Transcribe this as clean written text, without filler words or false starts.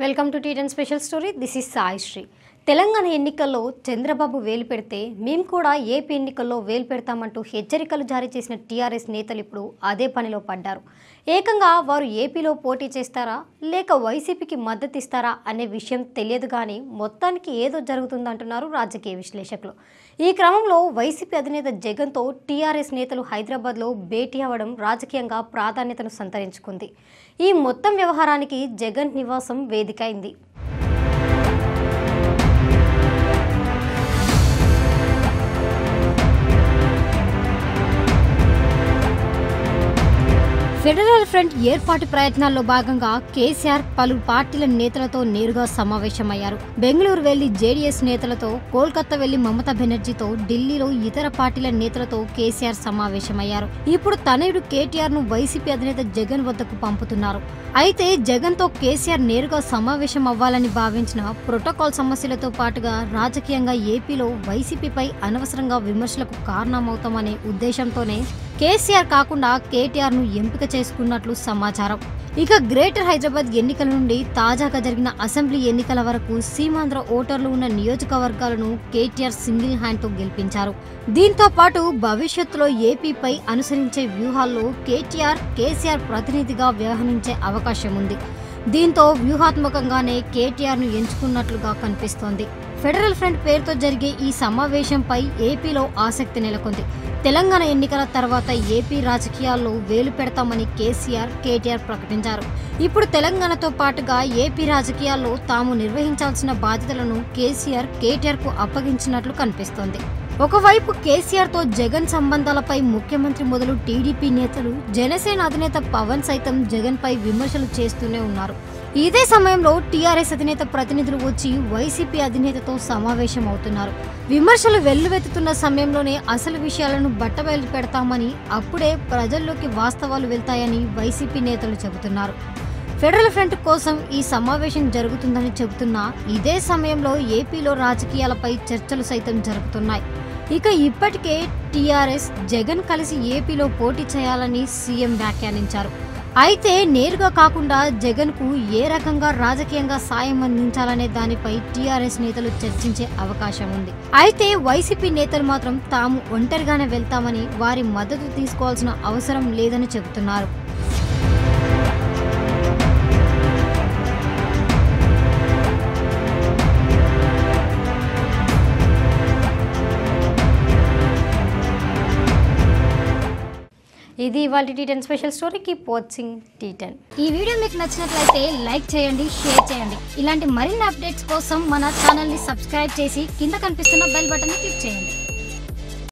Welcome to T ten special story. This is Sai Sri. Telangana ఎన్నికల్లో చంద్రబాబు వేలు పెడితే మేము కూడా ఏపీ ఎన్నికల్లో వేలు పెడతామంటూ హెచ్చరికలు జారీ చేసిన టీఆర్ఎస్ నేతలు ఇప్పుడు అదే పనిలో పడ్డారు. ఏకంగా వారు ఏపీలో పోటీ చేస్తారా లేక వైసీపీకి మద్దతు ఇస్తారా అనే విషయం తెలియదు, కానీ మొత్తానికి ఏదో జరుగుతుందంటున్నారు రాజకీయ విశ్లేషకులు. ఈ క్రమంలో వైసీపీ అధినేత జగన్తో టీఆర్ఎస్ నేతలు హైదరాబాద్లో భేటీ అవ్వడం రాజకీయంగా ప్రాధాన్యతను సంతరించుకుంది. ఈ మొత్తం వ్యవహారానికి జగన్ నివాసం వేదిక అయింది. ఫెడరల్ ఫ్రంట్ ఏర్పాటు ప్రయత్నాల్లో భాగంగా కేసీఆర్ పలు పార్టీల నేతలతో నేరుగా సమావేశమయ్యారు. బెంగళూరు వెళ్లి జేడీఎస్ నేతలతో, కోల్కతా వెళ్లి మమతా బెనర్జీతో, ఢిల్లీలో ఇతర పార్టీల నేతలతో కేసీఆర్ సమావేశమయ్యారు. ఇప్పుడు తనయుడు కేటీఆర్ ను వైసీపీ అధినేత జగన్ వద్దకు పంపుతున్నారు. అయితే జగన్ తో కేసీఆర్ నేరుగా సమావేశం అవ్వాలని భావించిన ప్రోటోకాల్ సమస్యలతో పాటుగా రాజకీయంగా ఏపీలో వైసీపీపై అనవసరంగా విమర్శలకు కారణమవుతామనే ఉద్దేశంతోనే కేసీఆర్ కాకుండా కేటీఆర్ ను ఎంపిక చేసుకున్నట్లు సమాచారం. ఇక గ్రేటర్ హైదరాబాద్ ఎన్నికల నుండి తాజాగా జరిగిన అసెంబ్లీ ఎన్నికల వరకు సీమాంధ్ర ఓటర్లు ఉన్న నియోజకవర్గాలను కేటీఆర్ సింగిల్ హ్యాండ్ తో గెలిపించారు. దీంతో పాటు భవిష్యత్తులో ఏపీపై అనుసరించే వ్యూహాల్లో కేసీఆర్ ప్రతినిధిగా వ్యవహరించే అవకాశం ఉంది. దీంతో వ్యూహాత్మకంగానే కేటీఆర్ ను ఎంచుకున్నట్లుగా కనిపిస్తోంది. ఫెడరల్ ఫ్రంట్ పేరుతో జరిగే ఈ సమావేశంపై ఏపీలో ఆసక్తి నెలకొంది. తెలంగాణ ఎన్నికల తర్వాత ఏపీ రాజకీయాల్లో వేలు పెడతామని కేటీఆర్ ప్రకటించారు. ఇప్పుడు తెలంగాణతో పాటుగా ఏపీ రాజకీయాల్లో తాము నిర్వహించాల్సిన బాధ్యతలను కేటీఆర్ కు అప్పగించినట్లు కనిపిస్తోంది. ఒకవైపు కేసీఆర్ తో జగన్ సంబంధాలపై ముఖ్యమంత్రి మొదలు టీడీపీ నేతలు, జనసేన అధినేత పవన్ సైతం జగన్ పై విమర్శలు చేస్తూనే ఉన్నారు. ఇదే సమయంలో టీఆర్ఎస్ అధినేత ప్రతినిధులు వచ్చి వైసీపీ అధినేతతో సమావేశం అవుతున్నారు. విమర్శలు వెల్లువెత్తుతున్న సమయంలోనే అసలు విషయాలను బట్టబయలు పెడతామని, అప్పుడే ప్రజల్లోకి వాస్తవాలు వెళ్తాయని వైసీపీ నేతలు చెబుతున్నారు. ఫెడరల్ ఫ్రంట్ కోసం ఈ సమావేశం జరుగుతుందని చెబుతున్నా ఇదే సమయంలో ఏపీలో రాజకీయాలపై చర్చలు సైతం జరుగుతున్నాయి. ఇక ఇప్పటికే టీఆర్ఎస్ జగన్ కలిసి ఏపీలో పోటీ చేయాలని సీఎం వ్యాఖ్యానించారు. అయితే నేరుగా కాకుండా జగన్ కు ఏ రకంగా రాజకీయంగా సాయం అందించాలనే దానిపై టీఆర్ఎస్ నేతలు చర్చించే అవకాశం ఉంది. అయితే వైసీపీ నేతలు మాత్రం తాము ఒంటరిగానే వెళ్తామని, వారి మద్దతు తీసుకోవాల్సిన అవసరం లేదని చెబుతున్నారు. ఇది ఇవాళ T ten special story. Keep watching T ten. ఈ వీడియో మీకు నచ్చినట్లయితే లైక్ చేయండి, షేర్ చేయండి. ఇలాంటి మరిన్ని అప్డేట్స్ కోసం మన ఛానల్ని సబ్స్క్రైబ్ చేసి కింద కనిపిస్తున్న బెల్ బటన్ని క్లిక్ చేయండి.